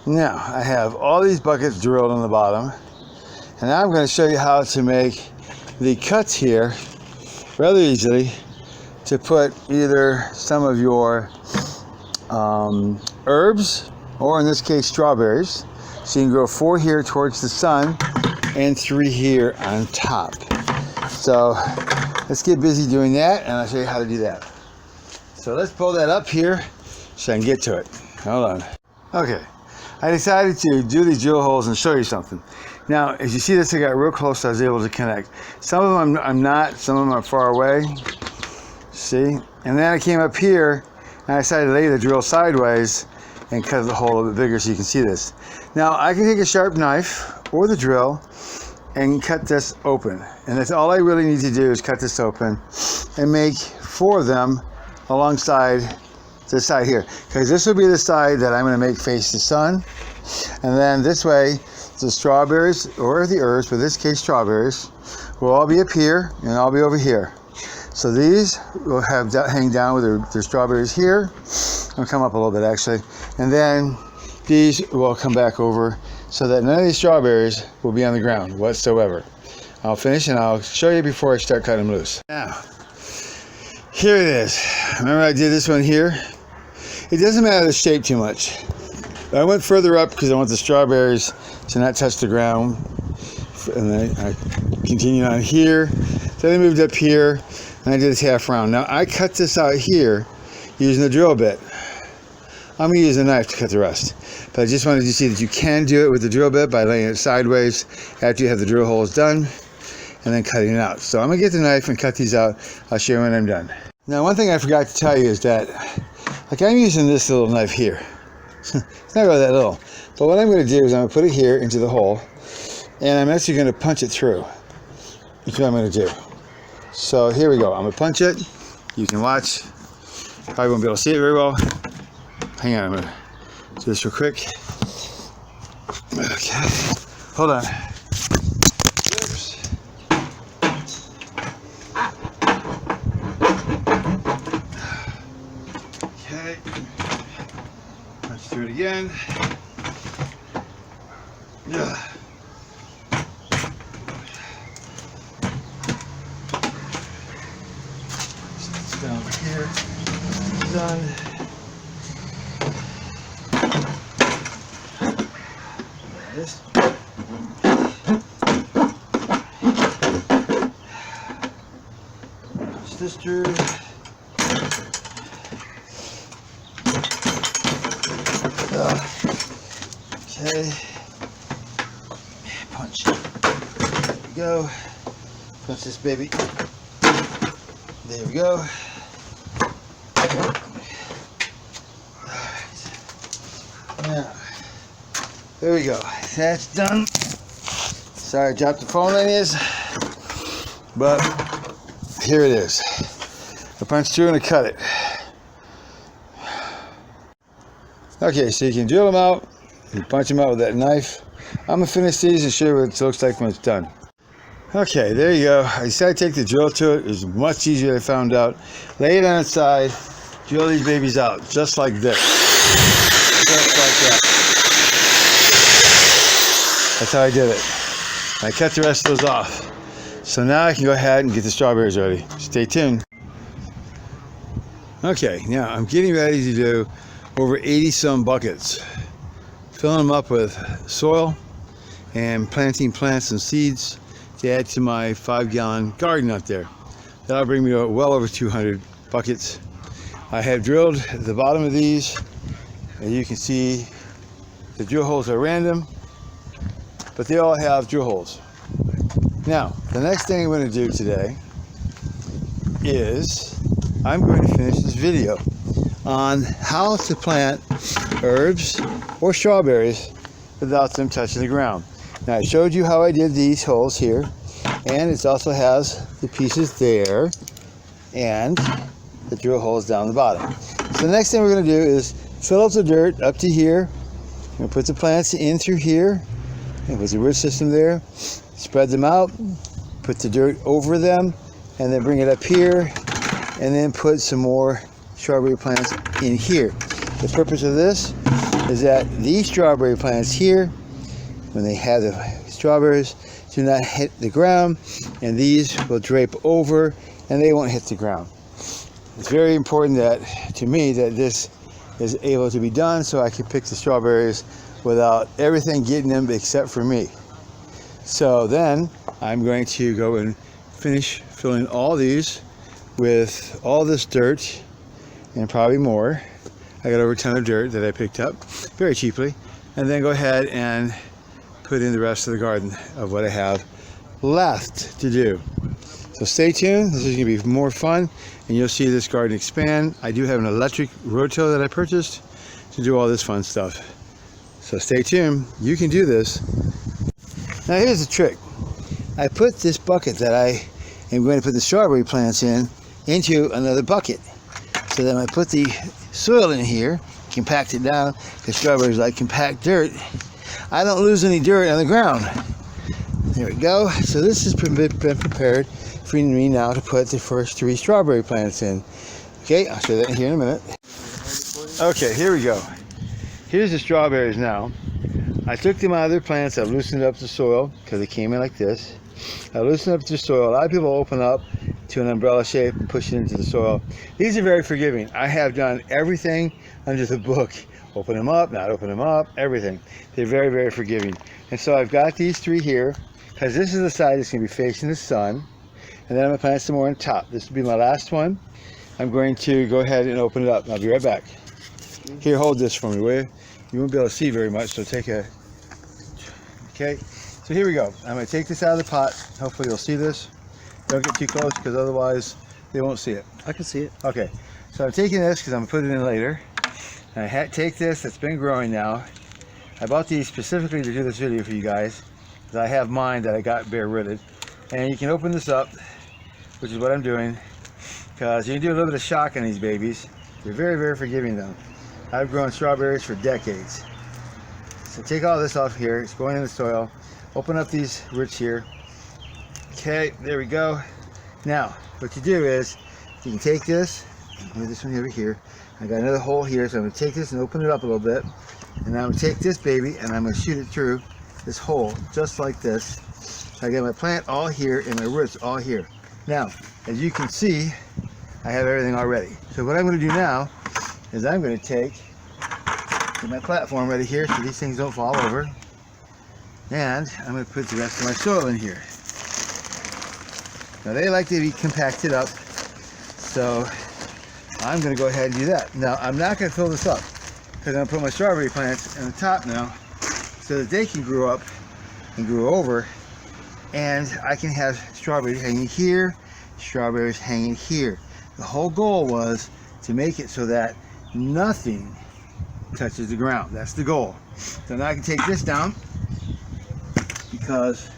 Now, I have all these buckets drilled on the bottom, and now I'm going to show you how to make the cuts here rather easily to put either some of your herbs, or in this case strawberries. So you can grow 4 here towards the sun and 3 here on top. So let's get busy doing that, and I'll show you how to do that. So let's pull that up here so I can get to it. Hold on. Okay, I decided to do these drill holes and show you something. Now, as you see this, I got real close, so I was able to connect. Some of them I'm not, some of them are far away. See? And then I came up here and I decided to lay the drill sideways and cut the hole a little bit bigger so you can see this. Now, I can take a sharp knife or the drill and cut this open. And that's all I really need to do is cut this open and make 4 of them alongside this side here. Because this will be the side that I'm going to make face the sun. And then this way, the strawberries, or the herbs, but in this case strawberries, will all be up here and I'll be over here. So these will have hang down with their strawberries here. I'll come up a little bit actually. And then these will come back over so that none of these strawberries will be on the ground whatsoever. I'll finish and I'll show you before I start cutting them loose. Now, here it is. Remember I did this one here? It doesn't matter the shape too much. I went further up because I want the strawberries to not touch the ground. And then I continued on here. Then I moved up here and I did this half round. Now I cut this out here using the drill bit. I'm going to use a knife to cut the rest. But I just wanted you to see that you can do it with the drill bit by laying it sideways after you have the drill holes done and then cutting it out. So I'm going to get the knife and cut these out. I'll show you when I'm done. Now, one thing I forgot to tell you is that, like, I'm using this little knife here. It's not really that little. But what I'm going to do is I'm going to put it here into the hole and I'm actually going to punch it through. That's what I'm going to do. So here we go. I'm going to punch it. You can watch. Probably won't be able to see it very well. Hang on, I'm going to do this real quick. Okay. Hold on. Oops. Okay. Let's do it again. Yeah. Down here, done. This. Push this through. Okay. Punch. There we go. Punch this baby. There we go. Now, there we go. That's done. Sorry I dropped the phone on this, but here it is. I punched through and I cut it. Okay, so you can drill them out, you punch them out with that knife. I'm going to finish these and show you what it looks like when it's done. Okay, there you go. I decided to take the drill to it. It was much easier than I found out. Lay it on its side, drill these babies out, just like this. Just like that. That's how I did it. I cut the rest of those off. So now I can go ahead and get the strawberries ready. Stay tuned. Okay, now I'm getting ready to do over 80 some buckets. Filling them up with soil and planting plants and seeds to add to my 5-gallon garden out there. That'll bring me well over 200 buckets. I have drilled the bottom of these, and you can see the drill holes are random, but they all have drill holes. Now, the next thing I'm going to do today is I'm going to finish this video on how to plant herbs or strawberries without them touching the ground. Now, I showed you how I did these holes here, and it also has the pieces there and the drill holes down the bottom. So the next thing we're going to do is fill up the dirt up to here. I'm going to put the plants in through here, and put the root system there, spread them out, put the dirt over them, and then bring it up here, and then put some more strawberry plants in here. The purpose of this is that these strawberry plants here, when they have the strawberries, do not hit the ground, and these will drape over and they won't hit the ground. It's very important that, to me, that this is able to be done so I can pick the strawberries without everything getting them except for me. So then I'm going to go and finish filling all these with all this dirt and probably more. I got over a ton of dirt that I picked up very cheaply, and then go ahead and put in the rest of the garden of what I have left to do. So stay tuned, this is going to be more fun, and you'll see this garden expand. I do have an electric roto that I purchased to do all this fun stuff. So stay tuned, you can do this. Now here's the trick. I put this bucket that I am going to put the strawberry plants in into another bucket. So then I put the soil in here, compact it down, because strawberries like compact dirt. I don't lose any dirt on the ground. There we go. So this has been prepared for me now to put the first 3 strawberry plants in. Okay, I'll show that here in a minute. Okay, here we go. Here's the strawberries now. I took them out of their plants. I loosened up the soil because they came in like this. I loosened up the soil. A lot of people open up to an umbrella shape and push it into the soil. These are very forgiving. I have done everything under the book. Open them up, not open them up, everything. They're very, very forgiving. And so I've got these 3 here because this is the side that's going to be facing the sun. And then I'm going to plant some more on top. This will be my last one. I'm going to go ahead and open it up. I'll be right back. Here, hold this for me, will you? You won't be able to see very much, so take a... Okay, so here we go. I'm going to take this out of the pot. Hopefully you'll see this. Don't get too close because otherwise they won't see it. I can see it. Okay, so I'm taking this because I'm going to put it in later. And I take this that's been growing now. I bought these specifically to do this video for you guys because I have mine that I got bare rooted. And you can open this up, which is what I'm doing, because you can do a little bit of shock on these babies. They're very, very forgiving though. I've grown strawberries for decades. So take all this off here. It's going in the soil. Open up these roots here. Okay, there we go. Now, what you do is, you can take this, move this one over here. I got another hole here, so I'm going to take this and open it up a little bit. And I'm going to take this baby and I'm going to shoot it through this hole, just like this. So I got my plant all here and my roots all here. Now, as you can see, I have everything already. So what I'm going to do now is I'm going to get my platform ready here so these things don't fall over. And I'm going to put the rest of my soil in here. Now they like to be compacted up, so I'm going to go ahead and do that. Now I'm not going to fill this up because I'm going to put my strawberry plants on the top now so that they can grow up and grow over, and I can have strawberries hanging here, strawberries hanging here. The whole goal was to make it so that nothing touches the ground. That's the goal. So now I can take this down because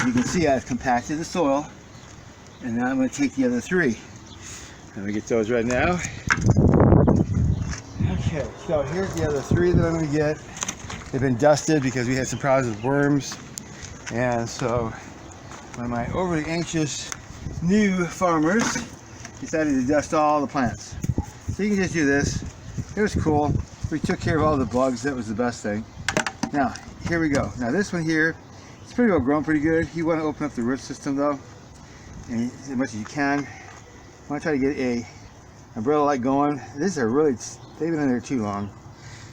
you can see I've compacted the soil, and now I'm going to take the other 3. Let me get those right now. Okay, so here's the other 3 that I'm going to get. They've been dusted because we had some problems with worms, and so one of my overly anxious new farmers decided to dust all the plants. So you can just do this. It was cool. We took care of all the bugs. That was the best thing. Now, here we go. Now this one here, it's pretty well grown pretty good. You want to open up the root system though, and as much as you can. I want to try to get a umbrella light going. These are really, they've been in there too long.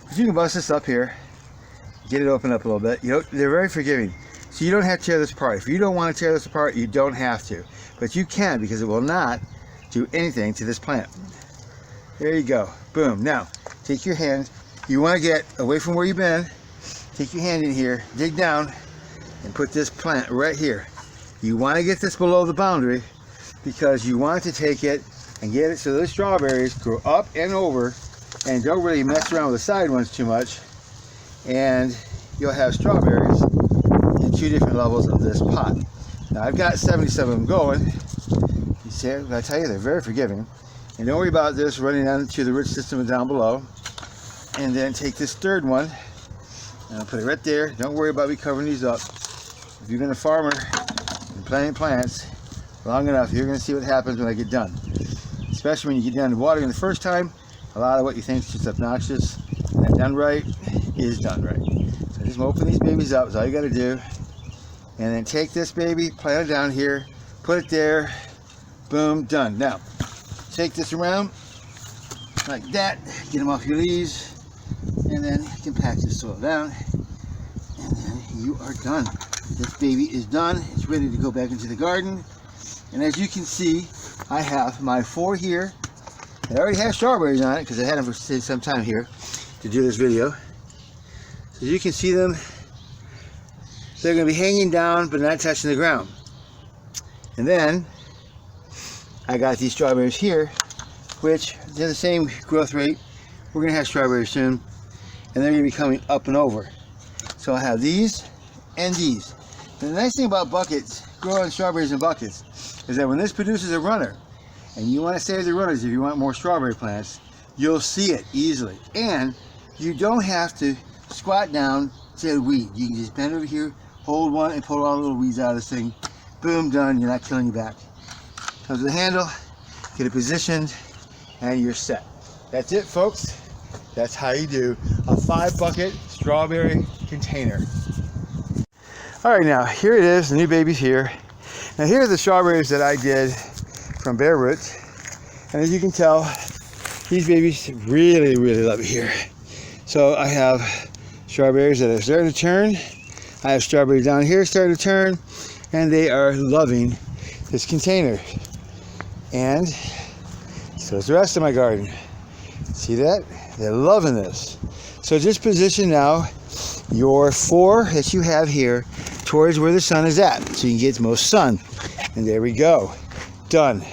But you can bust this up here, get it open up a little bit. You know, they're very forgiving. So you don't have to tear this apart. If you don't want to tear this apart, you don't have to. But you can, because it will not do anything to this plant. There you go. Boom. Now, take your hand. You want to get away from where you've been. Take your hand in here, dig down, and put this plant right here. You want to get this below the boundary because you want to take it and get it so those strawberries grow up and over, and don't really mess around with the side ones too much, and you'll have strawberries in 2 different levels of this pot. Now I've got 77 of them going. You see, I tell you, they're very forgiving. And don't worry about this running down to the root system down below. And then take this 3rd one and I'll put it right there. Don't worry about me covering these up. If you've been a farmer and planting plants long enough, you're going to see what happens when I get done. Especially when you get down to watering the first time, a lot of what you think is just obnoxious. And done right, is done right. So just open these babies up, is all you got to do. And then take this baby, plant it down here, put it there, boom, done. Now, take this around like that, get them off your leaves, and then you can pack this soil down, and then you are done. This baby is done. It's ready to go back into the garden. And as you can see, I have my 4 here. I already have strawberries on it because I had them for some time here to do this video. So you can see them. They're going to be hanging down but not touching the ground. And then I got these strawberries here, which they're the same growth rate. We're going to have strawberries soon, and they're going to be coming up and over. So I have these and these. And the nice thing about buckets, growing strawberries in buckets, is that when this produces a runner, and you want to save the runners if you want more strawberry plants, you'll see it easily. And you don't have to squat down to weed. You can just bend over here, hold one, and pull all the little weeds out of this thing. Boom, done. You're not killing your back. Comes with a handle, get it positioned, and you're set. That's it, folks. That's how you do a 5-bucket strawberry container. All right, now here it is. The new baby's here. Now here are the strawberries that I did from bare roots, and as you can tell, these babies really love it here. So I have strawberries that are starting to turn. I have strawberries down here starting to turn, and they are loving this container. And so is the rest of my garden. See that? They're loving this. So just position now your 4 that you have here towards where the sun is at, so you can get the most sun. And there we go. Done.